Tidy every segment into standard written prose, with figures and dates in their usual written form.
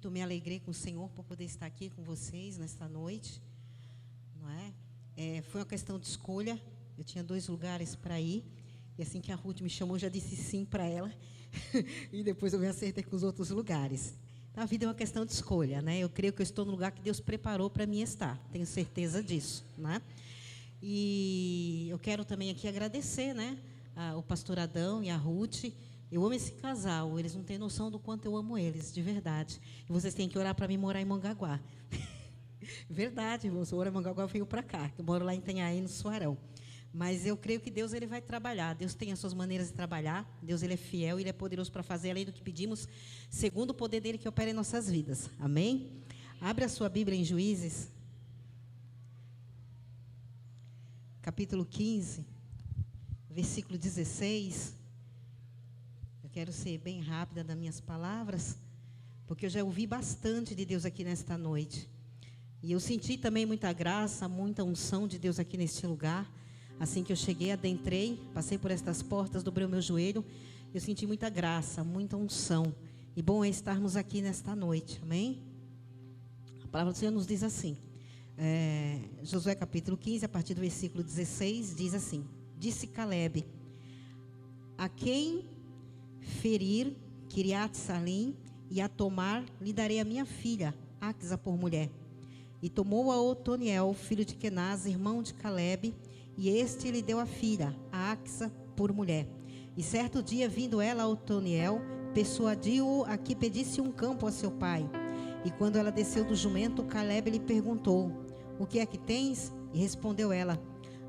muito me alegrei com o Senhor por poder estar aqui com vocês nesta noite, não é? Foi uma questão de escolha. Eu tinha 2 lugares para ir, e assim que a Ruth me chamou, eu já disse sim para ela, e depois eu me acertei com os outros lugares. Então, a vida é uma questão de escolha, né? Eu creio que eu estou no lugar que Deus preparou para mim estar, tenho certeza disso, né? E eu quero também aqui agradecer, né, o pastor Adão e a Ruth. Eu amo esse casal, eles não têm noção do quanto eu amo eles, de verdade. E vocês têm que orar para mim morar em Mongaguá. Verdade, irmãos, eu oro em Mongaguá, eu venho para cá, eu moro lá em Itanhaém, no Suarão. Mas eu creio que Deus ele vai trabalhar, Deus tem as suas maneiras de trabalhar, Deus ele é fiel, ele é poderoso para fazer além do que pedimos, segundo o poder dele que opera em nossas vidas. Amém? Abre a sua Bíblia em Juízes, capítulo 15, versículo 16. Eu quero ser bem rápida nas minhas palavras, porque eu já ouvi bastante de Deus aqui nesta noite. E eu senti também muita graça, muita unção de Deus aqui neste lugar. Assim que eu cheguei, adentrei, passei por estas portas, dobrei o meu joelho, eu senti muita graça, muita unção. E bom é estarmos aqui nesta noite, amém? A palavra do Senhor nos diz assim, Josué capítulo 15, a partir do versículo 16, diz assim: disse Calebe: a quem ferir Quiriat-Salim e a tomar, lhe darei a minha filha, Axa, por mulher. E tomou a Otoniel, filho de Kenaz, irmão de Calebe, e este lhe deu a filha, a Axa, por mulher. E certo dia, vindo ela a Otoniel, persuadiu-o a que pedisse um campo a seu pai. E quando ela desceu do jumento, Calebe lhe perguntou: o que é que tens? E respondeu ela: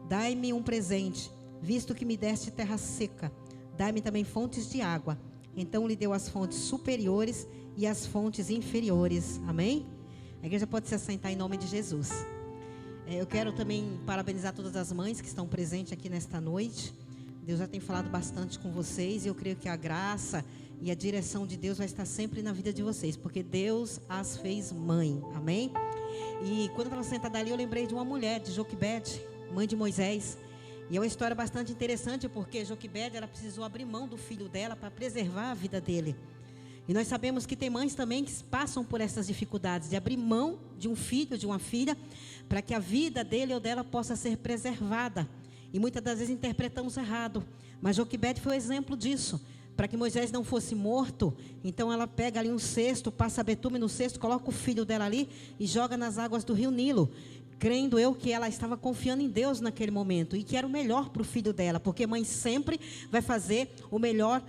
dai-me um presente, visto que me deste terra seca. Dai-me também fontes de água. Então lhe deu as fontes superiores e as fontes inferiores. Amém? A igreja pode se assentar em nome de Jesus. Eu quero também parabenizar todas as mães que estão presentes aqui nesta noite. Deus já tem falado bastante com vocês, e eu creio que a graça e a direção de Deus vai estar sempre na vida de vocês, porque Deus as fez mãe, amém? E quando eu estava sentada ali, eu lembrei de uma mulher, de Joquebede, mãe de Moisés. E é uma história bastante interessante, porque Joquebede, ela precisou abrir mão do filho dela para preservar a vida dele. E nós sabemos que tem mães também que passam por essas dificuldades, de abrir mão de um filho, de uma filha, para que a vida dele ou dela possa ser preservada. E muitas das vezes interpretamos errado. Mas Joquebede foi o exemplo disso. Para que Moisés não fosse morto, então ela pega ali um cesto, passa betume no cesto, coloca o filho dela ali e joga nas águas do rio Nilo. Crendo eu que ela estava confiando em Deus naquele momento e que era o melhor para o filho dela, porque mãe sempre vai fazer o melhor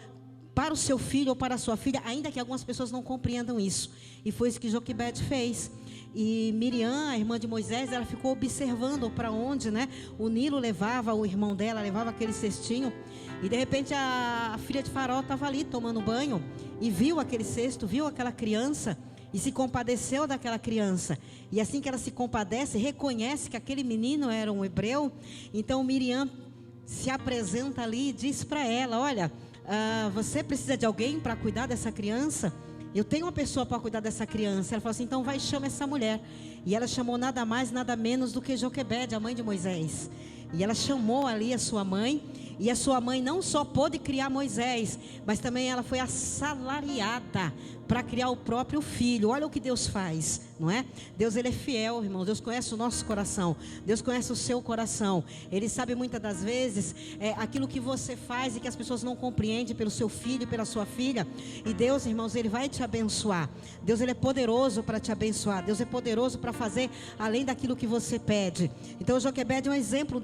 para o seu filho ou para a sua filha, ainda que algumas pessoas não compreendam isso. E foi isso que Joquebede fez. E Miriam, a irmã de Moisés, ela ficou observando para onde, né, o Nilo levava, o irmão dela levava aquele cestinho. E de repente a filha de Faraó estava ali tomando banho e viu aquele cesto, viu aquela criança e se compadeceu daquela criança. E assim que ela se compadece, reconhece que aquele menino era um hebreu. Então Miriam se apresenta ali e diz para ela: olha, você precisa de alguém para cuidar dessa criança? Eu tenho uma pessoa para cuidar dessa criança. Ela falou assim: então vai, chama essa mulher. E ela chamou nada mais, nada menos do que Joquebede, a mãe de Moisés. E ela chamou ali a sua mãe. E a sua mãe não só pôde criar Moisés, mas também ela foi assalariada para criar o próprio filho. Olha o que Deus faz, não é? Deus, ele é fiel, irmãos. Deus conhece o nosso coração. Deus conhece o seu coração. Ele sabe muitas das vezes aquilo que você faz e que as pessoas não compreendem pelo seu filho, pela sua filha. E Deus, irmãos, ele vai te abençoar. Deus, ele é poderoso para te abençoar. Deus é poderoso para fazer além daquilo que você pede. Então, Joquebede é um exemplo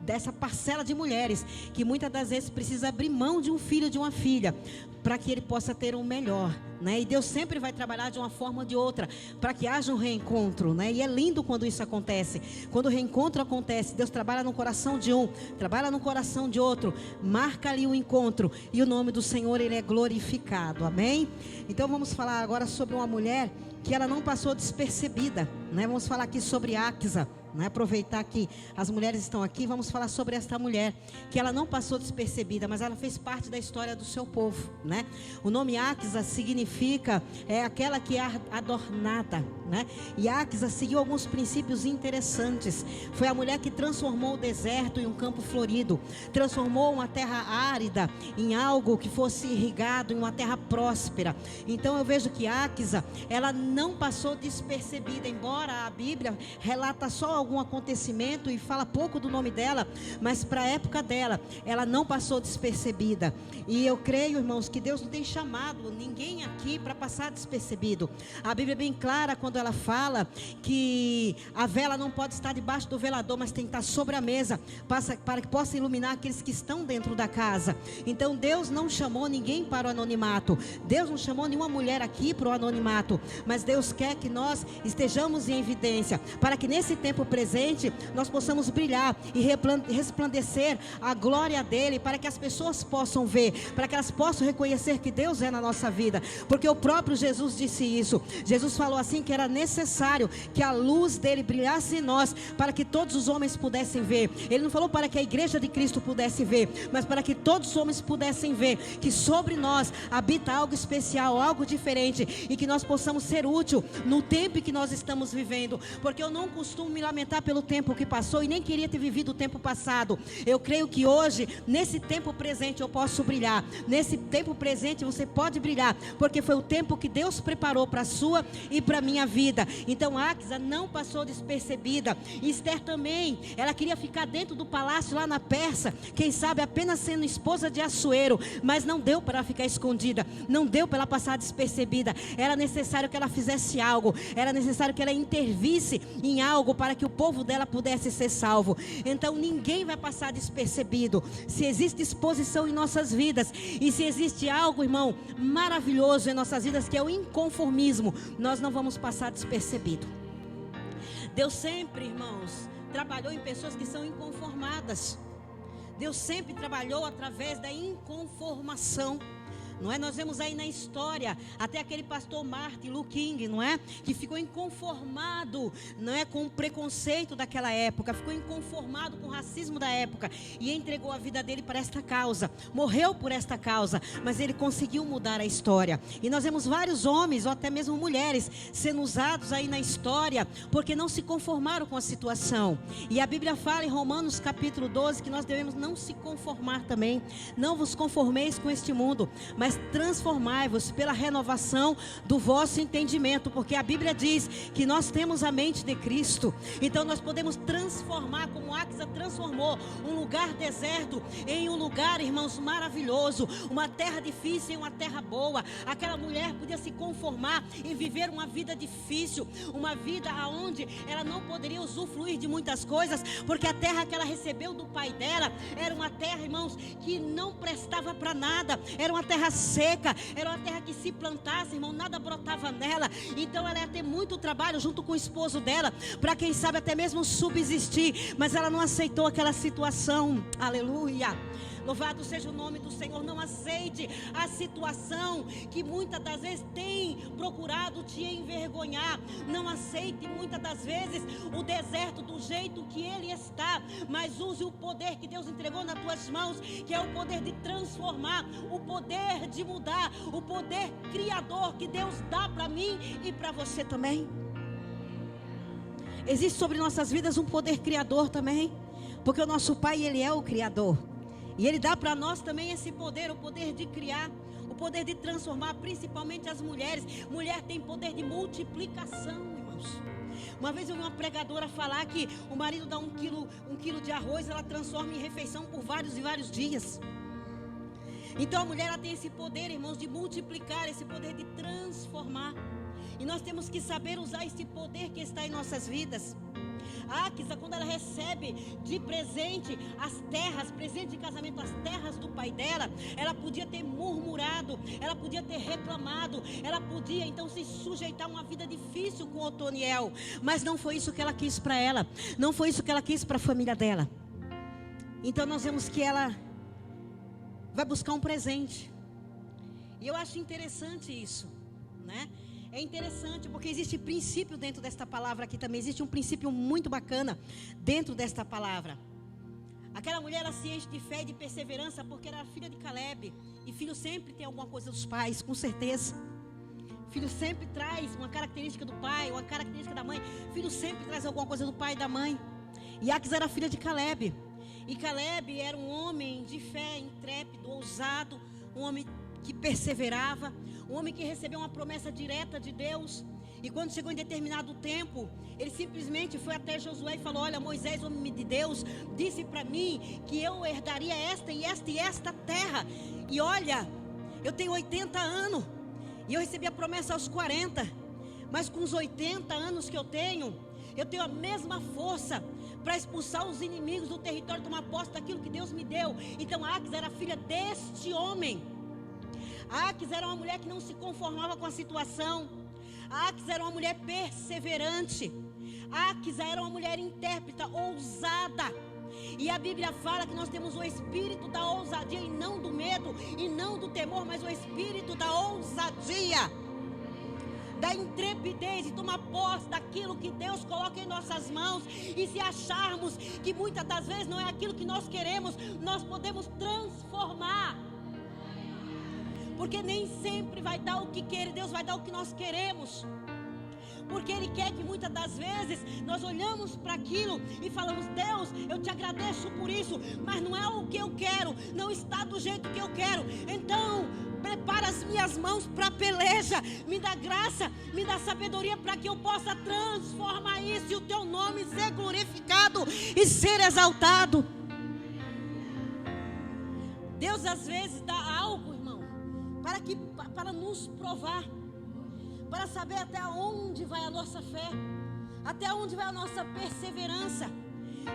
dessa parcela de mulheres que muitas das vezes precisa abrir mão de um filho, de uma filha, para que ele possa ter um melhor, né? E Deus sempre vai trabalhar de uma forma ou de outra para que haja um reencontro, né? E é lindo quando isso acontece. Quando o reencontro acontece, Deus trabalha no coração de um, trabalha no coração de outro, marca ali o encontro e o nome do Senhor, ele é glorificado, amém? Então vamos falar agora sobre uma mulher que ela não passou despercebida, né? Vamos falar aqui sobre Axa, né? Aproveitar que as mulheres estão aqui, vamos falar sobre esta mulher, que ela não passou despercebida, mas ela fez parte da história do seu povo, né? O nome Áquisa significa aquela que é adornada, né? E Áquisa seguiu alguns princípios interessantes. Foi a mulher que transformou o deserto em um campo florido, transformou uma terra árida em algo que fosse irrigado, em uma terra próspera. Então eu vejo que Áquisa, ela não passou despercebida, embora a Bíblia relata só algum acontecimento e fala pouco do nome dela, mas para a época dela, ela não passou despercebida. E eu creio, irmãos, que Deus não tem chamado ninguém aqui para passar despercebido. A Bíblia é bem clara quando ela fala que a vela não pode estar debaixo do velador, mas tem que estar sobre a mesa, para que possa iluminar aqueles que estão dentro da casa. Então Deus não chamou ninguém para o anonimato, Deus não chamou nenhuma mulher aqui para o anonimato, mas Deus quer que nós estejamos em evidência, para que nesse tempo presente nós possamos brilhar e resplandecer a glória dele, para que as pessoas possam ver, para que elas possam reconhecer que Deus é na nossa vida, porque o próprio Jesus disse isso. Jesus falou assim, que era necessário que a luz dele brilhasse em nós, para que todos os homens pudessem ver. Ele não falou para que a igreja de Cristo pudesse ver, mas para que todos os homens pudessem ver que sobre nós habita algo especial, algo diferente, e que nós possamos ser útil no tempo que nós estamos vivendo. Porque eu não costumo me lamentar pelo tempo que passou, e nem queria ter vivido o tempo passado. Eu creio que hoje, nesse tempo presente, eu posso brilhar. Nesse tempo presente você pode brilhar, porque foi o tempo que Deus preparou para a sua e para a minha vida. Então Áquisa não passou despercebida. Esther também, ela queria ficar dentro do palácio lá na Pérsia, quem sabe apenas sendo esposa de Assuero, mas não deu para ela ficar escondida, não deu para ela passar despercebida. Era necessário que ela fizesse algo, era necessário que ela intervisse em algo para que o povo dela pudesse ser salvo. Então ninguém vai passar despercebido. Se existe disposição em nossas vidas, e se existe algo, irmão, maravilhoso em nossas vidas, que é o inconformismo, nós não vamos passar despercebido. Deus sempre, irmãos, trabalhou em pessoas que são inconformadas. Deus sempre trabalhou através da inconformação. Não é? Nós vemos aí na história até aquele pastor Martin Luther King, não é? Que ficou inconformado, não é, com o preconceito daquela época, ficou inconformado com o racismo da época e entregou a vida dele para esta causa, morreu por esta causa, mas ele conseguiu mudar a história. E nós vemos vários homens ou até mesmo mulheres sendo usados aí na história porque não se conformaram com a situação. E a Bíblia fala em Romanos capítulo 12 que nós devemos não se conformar também. Não vos conformeis com este mundo, mas transformai-vos pela renovação do vosso entendimento, porque a Bíblia diz que nós temos a mente de Cristo. Então nós podemos transformar, como Áquisa transformou um lugar deserto em um lugar, irmãos, maravilhoso, uma terra difícil em uma terra boa. Aquela mulher podia se conformar em viver uma vida difícil, uma vida onde ela não poderia usufruir de muitas coisas, porque a terra que ela recebeu do pai dela era uma terra, irmãos, que não prestava para nada, era uma terra seca, era uma terra que se plantasse, irmão, nada brotava nela. Então ela ia ter muito trabalho junto com o esposo dela, para quem sabe até mesmo subsistir, mas ela não aceitou aquela situação. Aleluia. Louvado seja o nome do Senhor. Não aceite a situação que muitas das vezes tem procurado te envergonhar. Não aceite muitas das vezes o deserto do jeito que ele está, mas use o poder que Deus entregou nas tuas mãos, que é o poder de transformar, o poder de mudar, o poder criador que Deus dá para mim e para você também. Existe sobre nossas vidas um poder criador também, porque o nosso Pai, Ele é o Criador. E Ele dá para nós também esse poder, o poder de criar, o poder de transformar, principalmente as mulheres. Mulher tem poder de multiplicação, irmãos. Uma vez eu vi uma pregadora falar que o marido dá um quilo de arroz, ela transforma em refeição por vários e vários dias. Então a mulher, ela tem esse poder, irmãos, de multiplicar, esse poder de transformar. E nós temos que saber usar esse poder que está em nossas vidas. Áquisa, quando ela recebe de presente as terras, presente de casamento, as terras do pai dela, ela podia ter murmurado, ela podia ter reclamado, ela podia então se sujeitar a uma vida difícil com Otoniel, mas não foi isso que ela quis para ela, não foi isso que ela quis para a família dela. Então nós vemos que ela vai buscar um presente, e eu acho interessante isso, né? É interessante porque existe princípio dentro desta palavra aqui também. Existe um princípio muito bacana dentro desta palavra. Aquela mulher era ciente de fé e de perseverança porque era filha de Caleb. E filho sempre tem alguma coisa dos pais, com certeza. Filho sempre traz uma característica do pai, uma característica da mãe. Filho sempre traz alguma coisa do pai e da mãe. E Aques era filha de Caleb. E Caleb era um homem de fé, intrépido, ousado, um homem que perseverava, um homem que recebeu uma promessa direta de Deus. E quando chegou em determinado tempo, ele simplesmente foi até Josué e falou: olha, Moisés, homem de Deus, disse para mim que eu herdaria esta e esta e esta terra. E olha, eu tenho 80 anos e eu recebi a promessa aos 40. Mas com os 80 anos que eu tenho a mesma força para expulsar os inimigos do território, tomar posse daquilo que Deus me deu. Então Aques era filha deste homem. Aques era uma mulher que não se conformava com a situação. Aques era uma mulher perseverante. Aques era uma mulher intérpreta, ousada. E a Bíblia fala que nós temos o espírito da ousadia e não do medo e não do temor, mas o espírito da ousadia, da intrepidez, de tomar posse daquilo que Deus coloca em nossas mãos. E se acharmos que muitas das vezes não é aquilo que nós queremos, nós podemos transformar. Porque nem sempre vai dar o que quer, Deus vai dar o que nós queremos. Porque Ele quer que muitas das vezes nós olhamos para aquilo e falamos: Deus, eu te agradeço por isso, mas não é o que eu quero, não está do jeito que eu quero. Então prepara as minhas mãos para a peleja, me dá graça, me dá sabedoria para que eu possa transformar isso e o teu nome ser glorificado e ser exaltado. Deus às vezes dá algo, irmão, para nos provar, para saber até onde vai a nossa fé, até onde vai a nossa perseverança.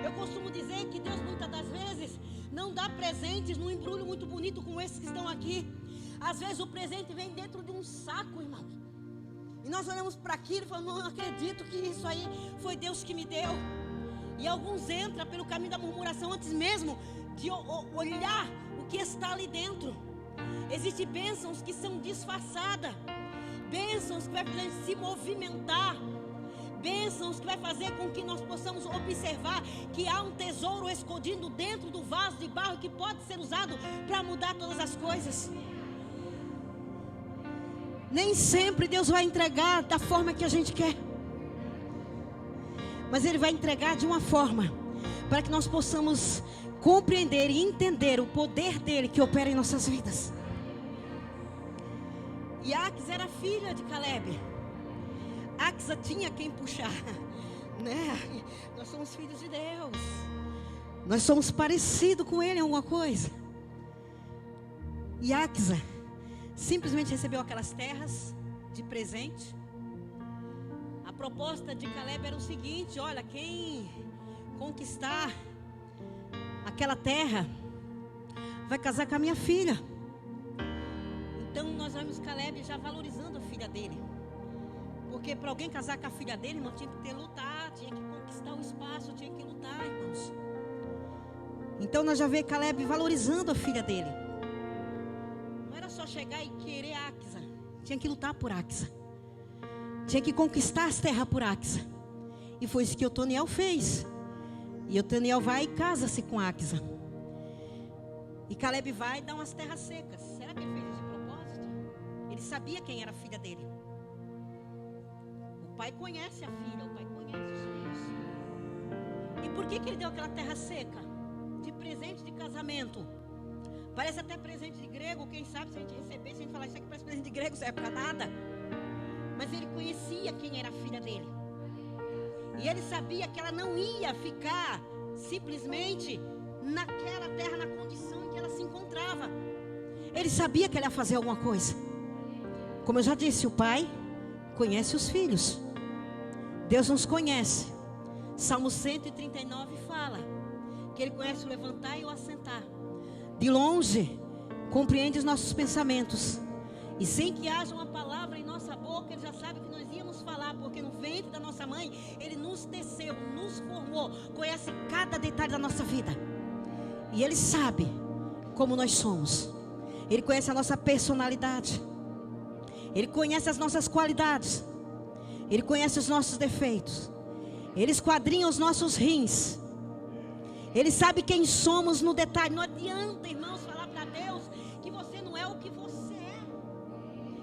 Eu costumo dizer que Deus muitas das vezes não dá presentes num embrulho muito bonito como esses que estão aqui. Às vezes o presente vem dentro de um saco, irmão. E nós olhamos para aquilo e falamos: não acredito que isso aí foi Deus que me deu. E alguns entram pelo caminho da murmuração antes mesmo de olhar o que está ali dentro. Existem bênçãos que são disfarçadas, bênçãos que vai fazer a gente se movimentar, bênçãos que vai fazer com que nós possamos observar que há um tesouro escondido dentro do vaso de barro que pode ser usado para mudar todas as coisas. Nem sempre Deus vai entregar da forma que a gente quer, mas Ele vai entregar de uma forma para que nós possamos compreender e entender o poder dEle que opera em nossas vidas. E Aques era filha de Caleb. Aques tinha quem puxar, né? Nós somos filhos de Deus, nós somos parecidos com Ele em alguma coisa. E Aques simplesmente recebeu aquelas terras de presente. A proposta de Caleb era o seguinte: olha, quem conquistar aquela terra vai casar com a minha filha. Então nós vemos Caleb já valorizando a filha dele, porque para alguém casar com a filha dele, irmão, tinha que lutar, tinha que conquistar o espaço, tinha que lutar, irmãos. Então nós já vemos Caleb valorizando a filha dele. Não era só chegar e querer Aques, tinha que lutar por Aques, tinha que conquistar as terras por Aques. E foi isso que Otoniel fez. E Otoniel vai e casa-se com Aques. E Caleb vai e dá umas terras secas. Será que ele fez isso de propósito? Ele sabia quem era a filha dele. O pai conhece a filha, o pai conhece os filhos. E por que ele deu aquela terra seca? De presente de casamento. Parece até presente de grego. Quem sabe se a gente receber, se a gente falar: isso aqui parece presente de grego, isso é para nada. Mas ele conhecia quem era a filha dele. E ele sabia que ela não ia ficar simplesmente naquela terra, na condição em que ela se encontrava. Ele sabia que ela ia fazer alguma coisa. Como eu já disse, o pai conhece os filhos. Deus nos conhece. Salmo 139 fala que Ele conhece o levantar e o assentar. De longe compreende os nossos pensamentos. E sem que haja uma palavra em nossa boca, Ele já sabe que nós íamos falar, porque no ventre da nossa mãe Ele nos teceu, nos formou, conhece cada detalhe da nossa vida. E Ele sabe como nós somos. Ele conhece a nossa personalidade. Ele conhece as nossas qualidades. Ele conhece os nossos defeitos. Ele esquadrinha os nossos rins. Ele sabe quem somos no detalhe. Não adianta, irmãos, falar para Deus que você não é o que você é.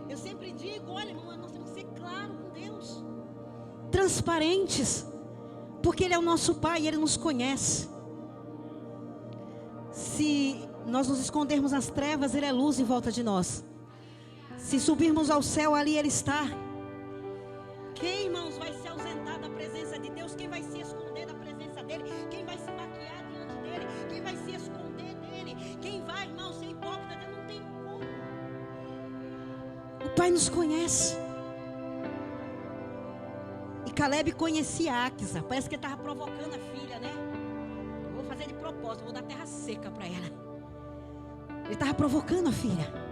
Eu sempre digo, olha, irmão, nós temos que ser claros com Deus. Transparentes. Porque Ele é o nosso Pai e Ele nos conhece. Se nós nos escondermos nas trevas, Ele é luz em volta de nós. Se subirmos ao céu, ali Ele está. Quem, irmãos, vai se ausentar da presença de Deus? Quem vai se esconder da presença dEle? Quem vai se maquiar diante dEle? Quem vai se esconder dEle? Quem vai, irmão, ser hipócrita? Não tem como. O Pai nos conhece. E Caleb conhecia Áquisa. Parece que ele estava provocando a filha, né? Eu vou fazer de propósito, vou dar terra seca para ela. Ele estava provocando a filha.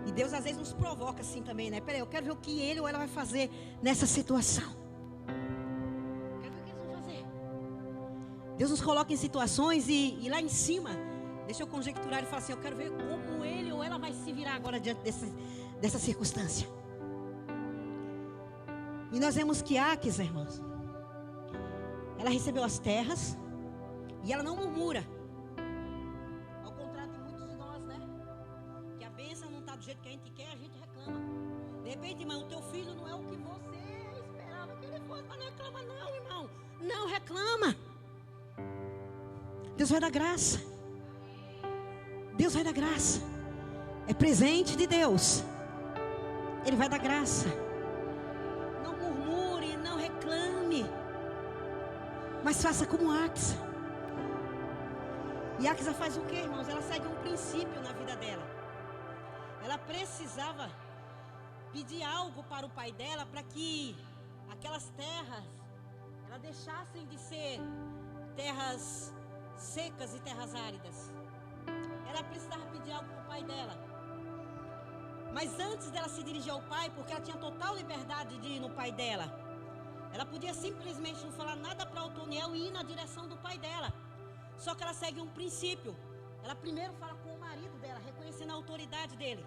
E Deus às vezes nos provoca assim também, né? Peraí, eu quero ver o que ele ou ela vai fazer nessa situação. Quero ver o que eles vão fazer. Deus nos coloca em situações e lá em cima, deixa eu conjecturar e falar assim, eu quero ver como ele ou ela vai se virar agora diante dessa circunstância. E nós vemos que Áquisa, irmãos, ela recebeu as terras e ela não murmura. Do jeito que a gente quer, a gente reclama. De repente, irmão, o teu filho não é o que você esperava que ele fosse, mas não reclama não, irmão. Não reclama. Deus vai dar graça. Deus vai dar graça. É presente de Deus. Ele vai dar graça. Não murmure, não reclame. Mas faça como Áquisa. E Áquisa faz o que, irmãos? Ela segue um princípio na vida dela. Ela precisava pedir algo para o pai dela para que aquelas terras elas deixassem de ser terras secas e terras áridas. Ela precisava pedir algo para o pai dela. Mas antes dela se dirigir ao pai, porque ela tinha total liberdade de ir no pai dela, ela podia simplesmente não falar nada para Otoniel e ir na direção do pai dela. Só que ela segue um princípio. Ela primeiro fala com o marido dela, reconhecendo a autoridade dele.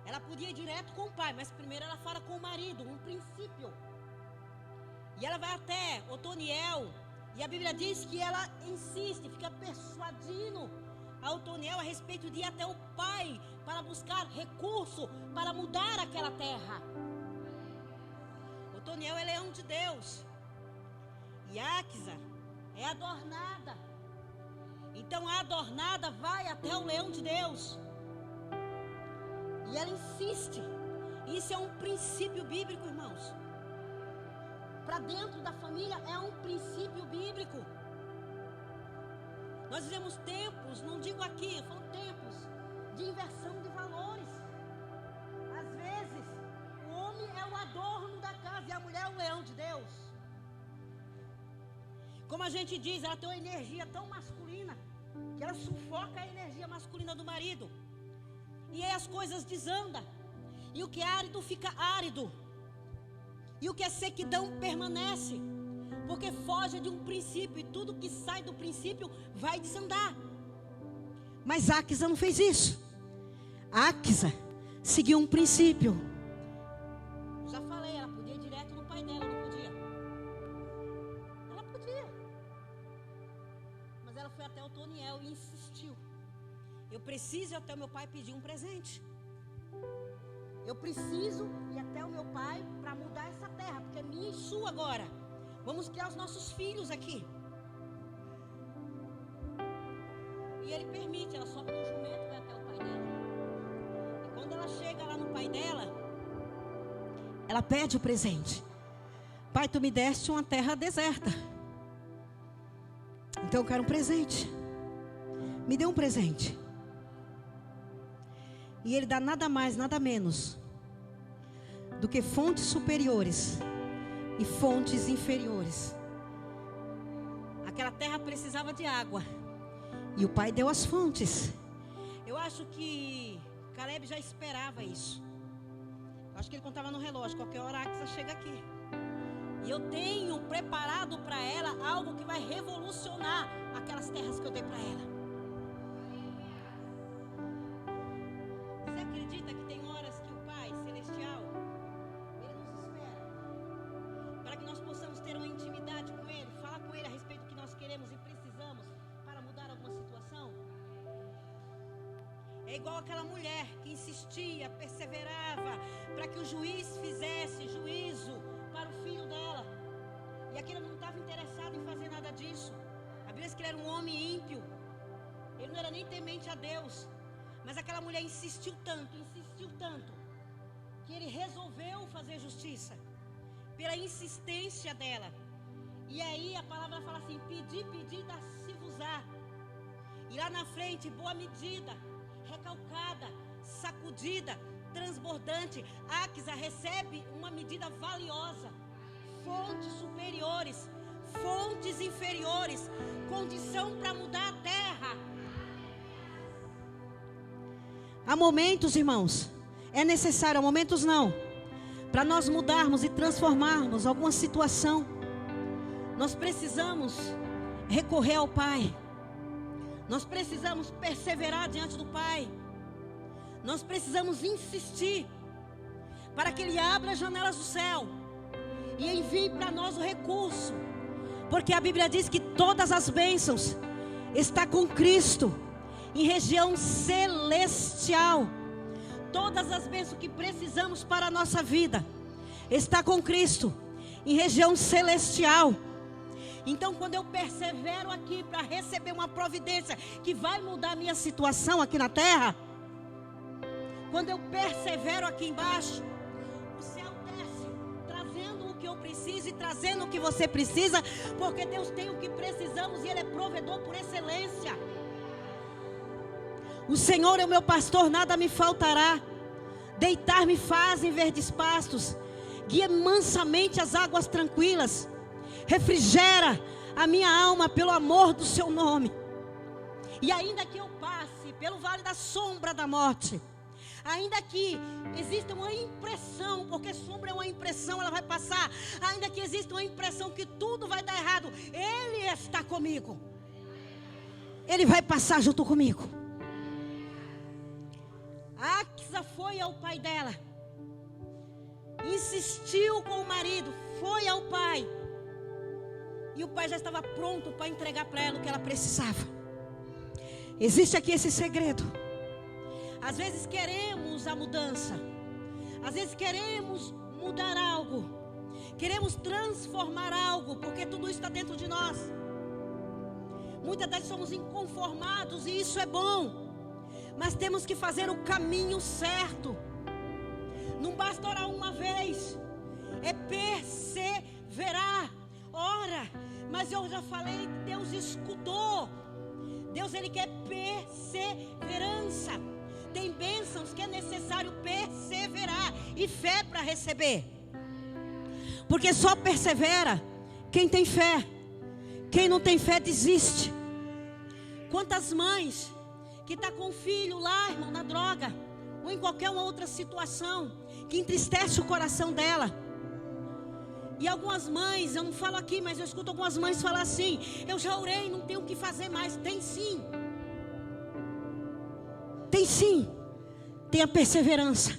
Ela podia ir direto com o pai, mas primeiro ela fala com o marido, um princípio. E ela vai até Otoniel, e a Bíblia diz que ela insiste, fica persuadindo a Otoniel a respeito de ir até o pai para buscar recurso para mudar aquela terra. Otoniel é leão de Deus. E Áquisa é adornada. Então a adornada vai até o leão de Deus. E ela insiste. Isso é um princípio bíblico, irmãos. Para dentro da família é um princípio bíblico. Nós vivemos tempos, não digo aqui, são tempos de inversão de valores. Às vezes, o homem é o adorno da casa e a mulher é o leão de Deus. Como a gente diz, ela tem uma energia tão masculina que ela sufoca a energia masculina do marido. E aí as coisas desandam. E o que é árido fica árido. E o que é sequidão permanece. Porque foge de um princípio. E tudo que sai do princípio vai desandar. Mas Áquisa não fez isso. Áquisa seguiu um princípio. Já falei, ela podia ir direto no pai dela, não podia? Ela podia. Mas ela foi até Otoniel e insistiu. Eu preciso ir até o meu pai pedir um presente. Eu preciso ir até o meu pai para mudar essa terra, porque é minha e sua agora. Vamos criar os nossos filhos aqui. E ele permite, ela sobe no jumento e vai até o pai dela. E quando ela chega lá no pai dela, ela pede o presente. Pai, tu me deste uma terra deserta. Então eu quero um presente. Me dê um presente. E ele dá nada mais, nada menos do que fontes superiores e fontes inferiores. Aquela terra precisava de água. E o pai deu as fontes. Eu acho que Caleb já esperava isso. Eu acho que ele contava no relógio, qualquer hora a Áquisa chega aqui. E eu tenho preparado para ela algo que vai revolucionar aquelas terras que eu dei para ela. Você acredita que tem horas que o pai É igual aquela mulher que insistia, perseverava, para que o juiz fizesse juízo para o filho dela. E aquele não estava interessado em fazer nada disso. A Bíblia diz que ele era um homem ímpio. Ele não era nem temente a Deus. Mas aquela mulher insistiu tanto, que ele resolveu fazer justiça. Pela insistência dela. E aí a palavra fala assim: pedi, dá-se-vos-á. E lá na frente, boa medida, recalcada, sacudida, transbordante. Áquisa recebe uma medida valiosa. Fontes superiores, fontes inferiores, condição para mudar a terra. Há momentos, irmãos, é necessário, há momentos não, para nós mudarmos e transformarmos alguma situação, nós precisamos recorrer ao Pai. Nós precisamos perseverar diante do Pai. Nós precisamos insistir para que Ele abra as janelas do céu e envie para nós o recurso. Porque a Bíblia diz que todas as bênçãos estão com Cristo em região celestial. Todas as bênçãos que precisamos para a nossa vida está com Cristo em região celestial. Então, quando eu persevero aqui para receber uma providência que vai mudar a minha situação aqui na terra, quando eu persevero aqui embaixo, o céu desce, trazendo o que eu preciso e trazendo o que você precisa, porque Deus tem o que precisamos e Ele é provedor por excelência. O Senhor é o meu pastor, nada me faltará. Deitar-me faz em verdes pastos, guia mansamente as águas tranquilas. Refrigera a minha alma pelo amor do seu nome. E ainda que eu passe pelo vale da sombra da morte, ainda que exista uma impressão, porque sombra é uma impressão, ela vai passar. Ainda que exista uma impressão que tudo vai dar errado, Ele está comigo. Ele vai passar junto comigo. Áquisa foi ao pai dela, insistiu com o marido, foi ao pai. E o pai já estava pronto para entregar para ela o que ela precisava. Existe aqui esse segredo. Às vezes queremos a mudança. Às vezes queremos mudar algo. Queremos transformar algo, porque tudo isso está dentro de nós. Muitas vezes somos inconformados e isso é bom. Mas temos que fazer o caminho certo. Não basta orar uma vez. É perseverar. Ora, mas eu já falei, Deus escutou. Deus, Ele quer perseverança. Tem bênçãos que é necessário perseverar e fé para receber. Porque só persevera quem tem fé. Quem não tem fé desiste. Quantas mães que estão com o filho lá, irmão, na droga, ou em qualquer outra situação que entristece o coração dela. E algumas mães, eu não falo aqui, mas eu escuto algumas mães falar assim: eu já orei, não tenho o que fazer mais. Tem sim. Tem sim. Tem a perseverança.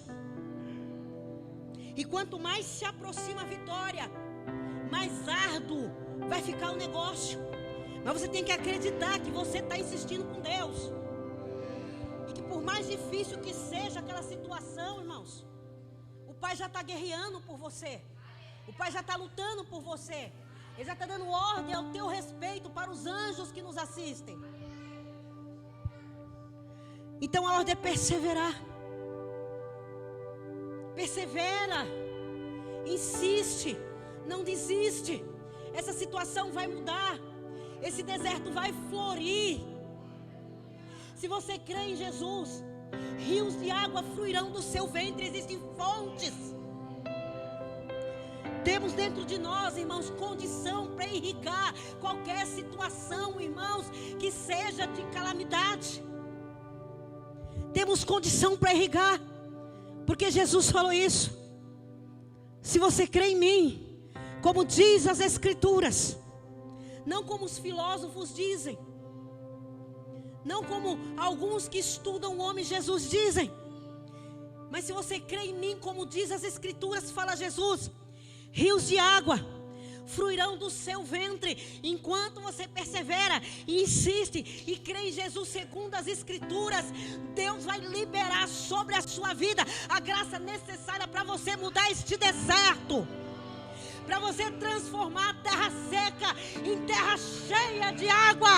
E quanto mais se aproxima a vitória, mais árduo vai ficar o negócio. Mas você tem que acreditar que você está insistindo com Deus. E que por mais difícil que seja aquela situação, irmãos, o Pai já está guerreando por você. O Pai já está lutando por você. Ele já está dando ordem ao teu respeito para os anjos que nos assistem. Então a ordem é perseverar. Persevera. Insiste. Não desiste. Essa situação vai mudar. Esse deserto vai florir. Se você crê em Jesus, rios de água fluirão do seu ventre. Existem fontes. Temos dentro de nós, irmãos, condição para irrigar qualquer situação, irmãos, que seja de calamidade. Temos condição para irrigar, porque Jesus falou isso. Se você crê em mim, como diz as Escrituras, não como os filósofos dizem, não como alguns que estudam o homem Jesus dizem, mas se você crê em mim, como diz as Escrituras, fala Jesus, rios de água fluirão do seu ventre. Enquanto você persevera e insiste e crê em Jesus segundo as Escrituras, Deus vai liberar sobre a sua vida a graça necessária para você mudar este deserto, para você transformar a terra seca em terra cheia de água.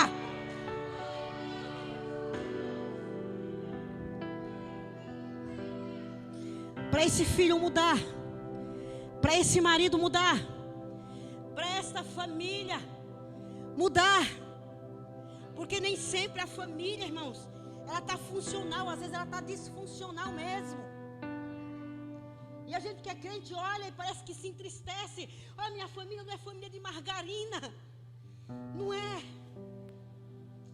Para esse filho mudar, para esse marido mudar, para esta família mudar. Porque nem sempre a família, irmãos, ela está funcional, às vezes ela está disfuncional mesmo. E a gente que é crente olha e parece que se entristece. Olha, minha família não é família de margarina. Não é.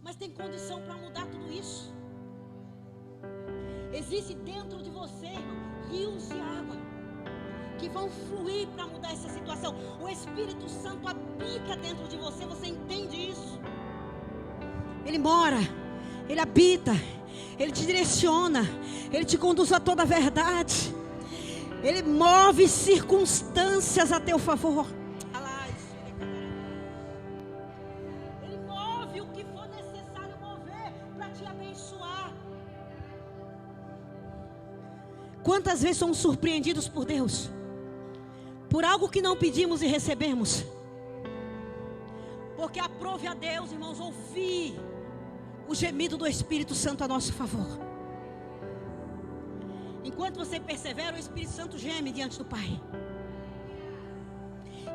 Mas tem condição para mudar tudo isso. Existe dentro de você, irmão, rios de água que vão fluir para mudar essa situação. O Espírito Santo habita dentro de você. Você entende isso? Ele mora, Ele habita, Ele te direciona, Ele te conduz a toda a verdade. Ele move circunstâncias a teu favor. Ele move o que for necessário mover para te abençoar. Quantas vezes somos surpreendidos por Deus por algo que não pedimos e recebemos? Porque aprove a Deus, irmãos, ouvir o gemido do Espírito Santo a nosso favor. Enquanto você persevera, o Espírito Santo geme diante do Pai.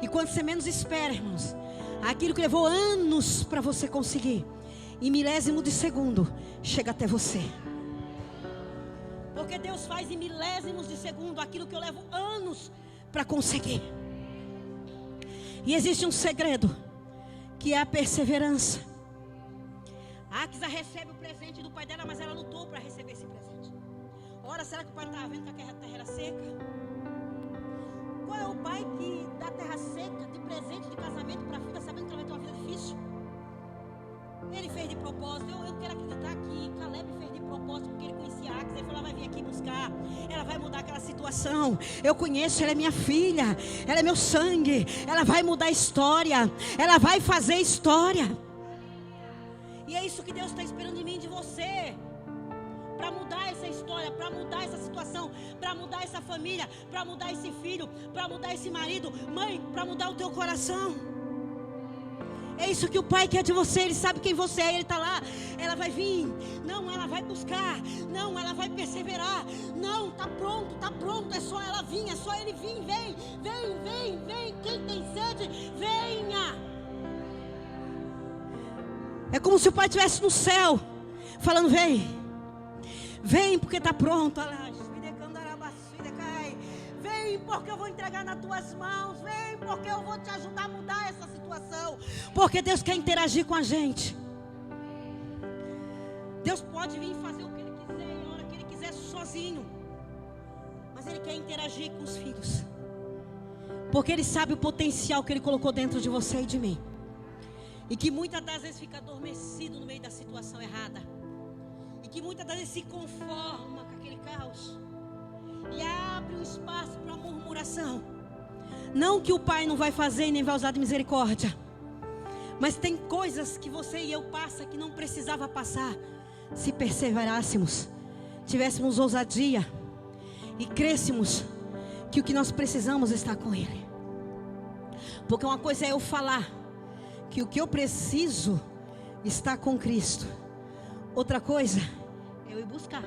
E quando você menos espera, irmãos, aquilo que levou anos para você conseguir, em milésimo de segundo, chega até você. Porque Deus faz em milésimos de segundo aquilo que eu levo anos para conseguir. E existe um segredo, que é a perseverança. A Áquisa recebe o presente do pai dela, mas ela lutou para receber esse presente. Ora, será que o pai estava vendo que a terra era seca? Qual é o pai que dá terra seca de presente de casamento para a filha, sabendo que ela vai ter uma vida difícil? Ele fez de propósito. Eu quero acreditar que Caleb fez de propósito, porque ele conhecia a Áquisa. Ele falou: ela vai vir aqui buscar, ela vai mudar aquela situação. Eu conheço, ela é minha filha, ela é meu sangue, ela vai mudar a história, ela vai fazer história. E é isso que Deus está esperando de mim e de você, para mudar essa história, para mudar essa situação, para mudar essa família, para mudar esse filho, para mudar esse marido. Mãe, para mudar o teu coração. É isso que o Pai quer de você. Ele sabe quem você é, Ele está lá. Ela vai vir, não, ela vai buscar, não, ela vai perseverar, não, está pronto, é só ela vir, é só ele vir. Vem, quem tem sede, venha. É como se o Pai estivesse no céu falando: vem porque está pronto. Vem porque eu vou entregar nas tuas mãos. Vem porque eu vou te ajudar a mudar essa situação. Porque Deus quer interagir com a gente. Deus pode vir fazer o que Ele quiser, a hora que Ele quiser, sozinho. Mas Ele quer interagir com os filhos, porque Ele sabe o potencial que Ele colocou dentro de você e de mim, e que muitas das vezes fica adormecido no meio da situação errada, e que muitas das vezes se conforma com aquele caos e abre um espaço para murmuração. Não que o Pai não vai fazer e nem vai usar de misericórdia, mas tem coisas que você e eu passa que não precisava passar, se perseverássemos, tivéssemos ousadia e crêssemos que o que nós precisamos está com Ele. Porque uma coisa é eu falar que o que eu preciso está com Cristo, outra coisa é eu ir buscar.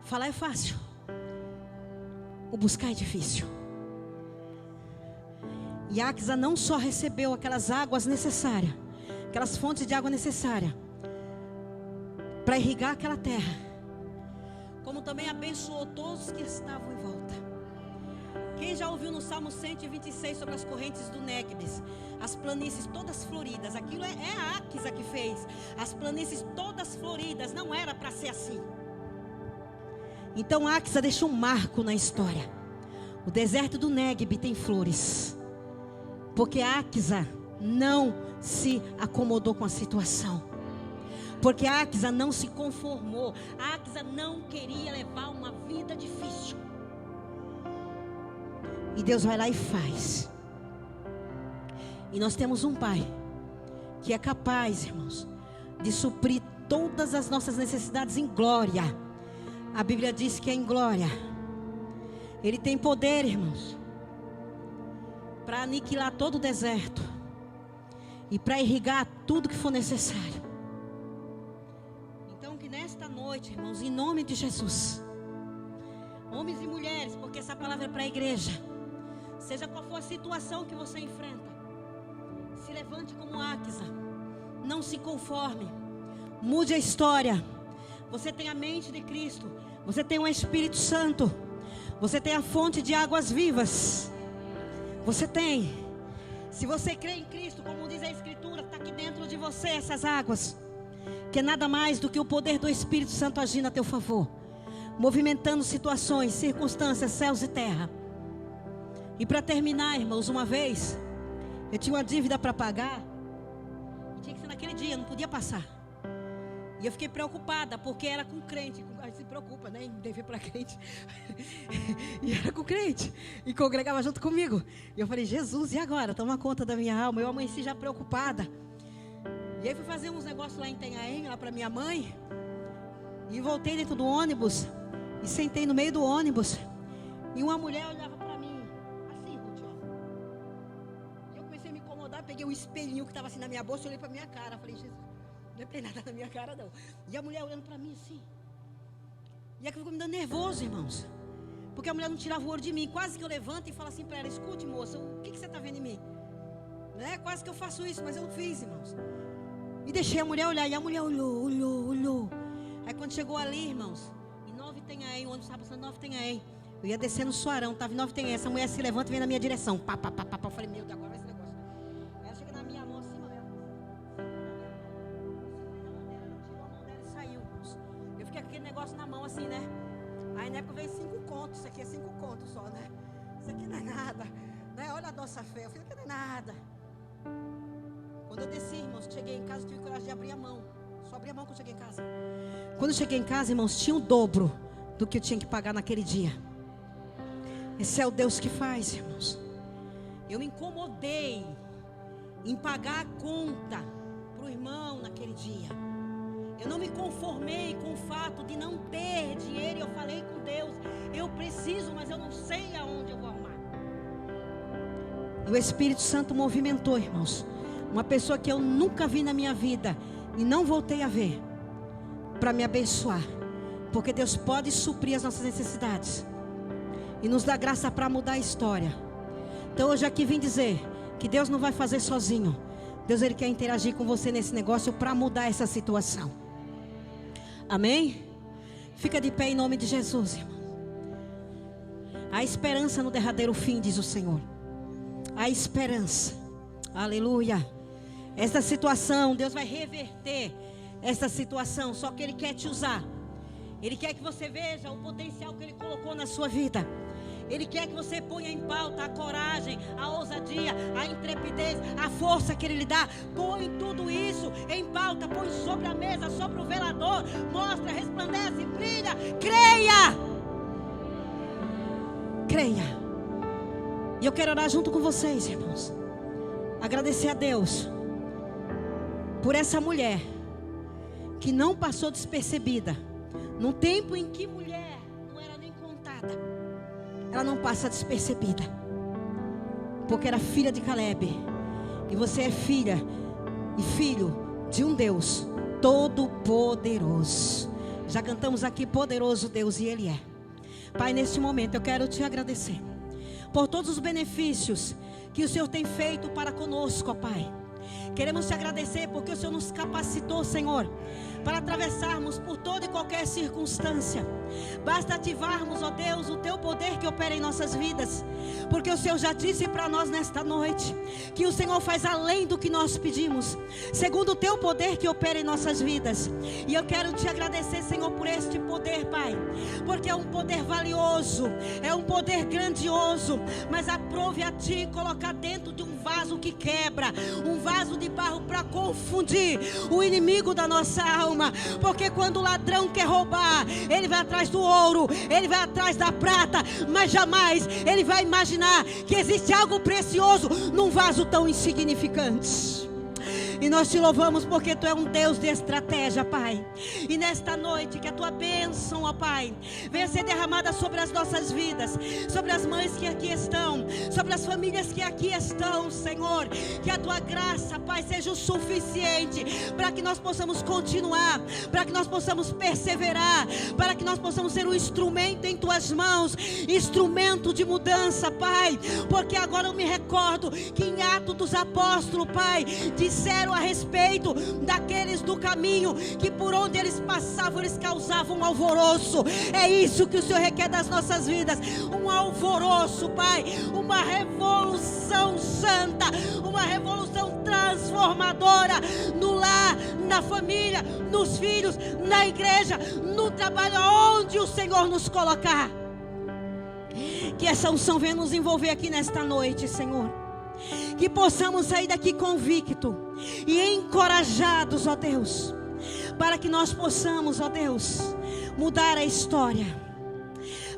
Falar é fácil, o buscar é difícil. E Áquisa não só recebeu aquelas águas necessárias, aquelas fontes de água necessárias para irrigar aquela terra, como também abençoou todos que estavam em volta. Quem já ouviu no Salmo 126 sobre as correntes do Négbes, as planícies todas floridas? Aquilo é a Áquisa que fez. As planícies todas floridas, não era para ser assim. Então Áquisa deixou um marco na história. O deserto do Négueb tem flores, porque Áquisa não se acomodou com a situação, porque Áquisa não se conformou. Áquisa não queria levar uma vida difícil. E Deus vai lá e faz. E nós temos um Pai que é capaz, irmãos, de suprir todas as nossas necessidades em glória. A Bíblia diz que é em glória. Ele tem poder, irmãos, para aniquilar todo o deserto e para irrigar tudo que for necessário. Então que nesta noite, irmãos, em nome de Jesus, homens e mulheres, porque essa palavra é para a igreja, seja qual for a situação que você enfrenta, se levante como Áquisa, não se conforme, mude a história. Você tem a mente de Cristo, você tem o Espírito Santo, você tem a fonte de águas vivas. Você tem. Se você crê em Cristo, como diz a Escritura, está aqui dentro de você essas águas, que é nada mais do que o poder do Espírito Santo agindo a teu favor, movimentando situações, circunstâncias, céus e terra. E para terminar, irmãos, uma vez eu tinha uma dívida para pagar, e tinha que ser naquele dia, não podia passar. E eu fiquei preocupada, porque era com crente. A gente se preocupa, né, em dever para crente. E era com crente, e congregava junto comigo. E eu falei, Jesus, e agora? Toma conta da minha alma. Eu amanheci já preocupada. E aí fui fazer uns negócios lá em Itanhaém, lá para minha mãe. E voltei dentro do ônibus, e sentei no meio do ônibus. E uma mulher olhava para mim, assim, Ruth, ó. E eu comecei a me incomodar, peguei um espelhinho que estava assim na minha bolsa, e olhei para minha cara. Falei, Jesus, não tem nada na minha cara, não. E a mulher olhando para mim assim. E aquilo ficou me dando nervoso, irmãos. Porque a mulher não tirava o olho de mim. Quase que eu levanto e falo assim para ela, escute, moça, o que você está vendo em mim? Né? Quase que eu faço isso, mas eu não fiz, irmãos. E deixei a mulher olhar. E a mulher olhou. Aí quando chegou ali, irmãos, em Nova Itanhaém, o ônibus estava passando em Nova Itanhaém. Eu ia descer no Suarão, estava em Nova Itanhaém. Essa mulher se levanta e vem na minha direção. Pá. Eu falei, meu Deus, agora vai esse negócio. Ela chega na minha mão assim, ela tirou a mão dela e saiu, irmãos. Eu fiquei com aquele negócio na mão assim, né? Aí na época veio 5 contos. Isso aqui é 5 contos só, né? Isso aqui não é nada, né? Olha a nossa fé. Eu falei, isso aqui não é nada. Quando eu desci, irmãos, cheguei em casa, tive coragem de abrir a mão. Só abri a mão quando cheguei em casa. Quando eu cheguei em casa, irmãos, tinha o dobro do que eu tinha que pagar naquele dia. Esse é o Deus que faz, irmãos. Eu me incomodei em pagar a conta para o irmão naquele dia. Eu não me conformei com o fato de não ter dinheiro. Eu falei com Deus, eu preciso, mas eu não sei aonde eu vou arrumar. E o Espírito Santo movimentou, irmãos, uma pessoa que eu nunca vi na minha vida e não voltei a ver, para me abençoar. Porque Deus pode suprir as nossas necessidades e nos dá graça para mudar a história. Então hoje aqui vim dizer que Deus não vai fazer sozinho. Deus, Ele quer interagir com você nesse negócio para mudar essa situação. Amém? Fica de pé em nome de Jesus, irmão. Há esperança no derradeiro fim, diz o Senhor. Há esperança. Aleluia. Essa situação, Deus vai reverter essa situação. Só que Ele quer te usar. Ele quer que você veja o potencial que Ele colocou na sua vida. Ele quer que você ponha em pauta a coragem, a ousadia, a intrepidez, a força que Ele lhe dá. Põe tudo isso em pauta, põe sobre a mesa, sobre o velador. Mostra, resplandece, brilha, creia. Creia. E eu quero orar junto com vocês, irmãos. Agradecer a Deus por essa mulher que não passou despercebida. Num tempo em que mulher não era nem contada, ela não passa despercebida, porque era filha de Caleb. E você é filha e filho de um Deus todo-poderoso. Já cantamos aqui, poderoso Deus, e Ele é. Pai, neste momento eu quero te agradecer por todos os benefícios que o Senhor tem feito para conosco, ó Pai. Queremos te agradecer porque o Senhor nos capacitou, Senhor, para atravessarmos por toda e qualquer circunstância. Basta ativarmos, ó Deus, o teu poder que opera em nossas vidas, porque o Senhor já disse para nós nesta noite que o Senhor faz além do que nós pedimos, segundo o teu poder que opera em nossas vidas. E eu quero te agradecer, Senhor, por este poder, Pai, porque é um poder valioso, é um poder grandioso, mas aprove a Ti colocar dentro de um vaso que quebra, um vaso de barro para confundir o inimigo da nossa alma. Porque quando o ladrão quer roubar, ele vai atrás do ouro, ele vai atrás da prata, mas jamais ele vai imaginar que existe algo precioso num vaso o tão insignificante. E nós te louvamos porque Tu é um Deus de estratégia, Pai. E nesta noite, que a Tua bênção, ó Pai, venha ser derramada sobre as nossas vidas, sobre as mães que aqui estão, sobre as famílias que aqui estão, Senhor. Que a Tua graça, Pai, seja o suficiente para que nós possamos continuar, para que nós possamos perseverar, para que nós possamos ser um instrumento em Tuas mãos, instrumento de mudança, Pai. Porque agora eu me recordo que em Atos dos Apóstolos, Pai, disseram a respeito daqueles do caminho, que por onde eles passavam, eles causavam um alvoroço. É isso que o Senhor requer das nossas vidas, um alvoroço, Pai, uma revolução santa, uma revolução transformadora, no lar, na família, nos filhos, na igreja, no trabalho, onde o Senhor nos colocar. Que essa unção venha nos envolver aqui nesta noite, Senhor. Que possamos sair daqui convictos e encorajados, ó Deus, para que nós possamos, ó Deus, mudar a história,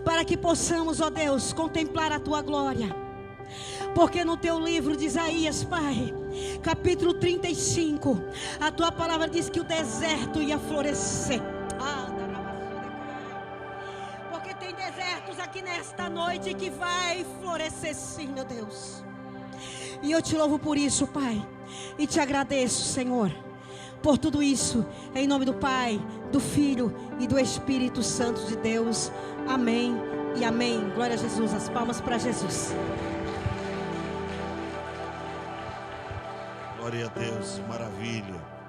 para que possamos, ó Deus, contemplar a Tua glória. Porque no Teu livro de Isaías, Pai, capítulo 35, a Tua palavra diz que o deserto ia florescer. Porque tem desertos aqui nesta noite que vai florescer sim, meu Deus. E eu te louvo por isso, Pai, e te agradeço, Senhor, por tudo isso, em nome do Pai, do Filho e do Espírito Santo de Deus. Amém e amém. Glória a Jesus. As palmas para Jesus. Glória a Deus, maravilha.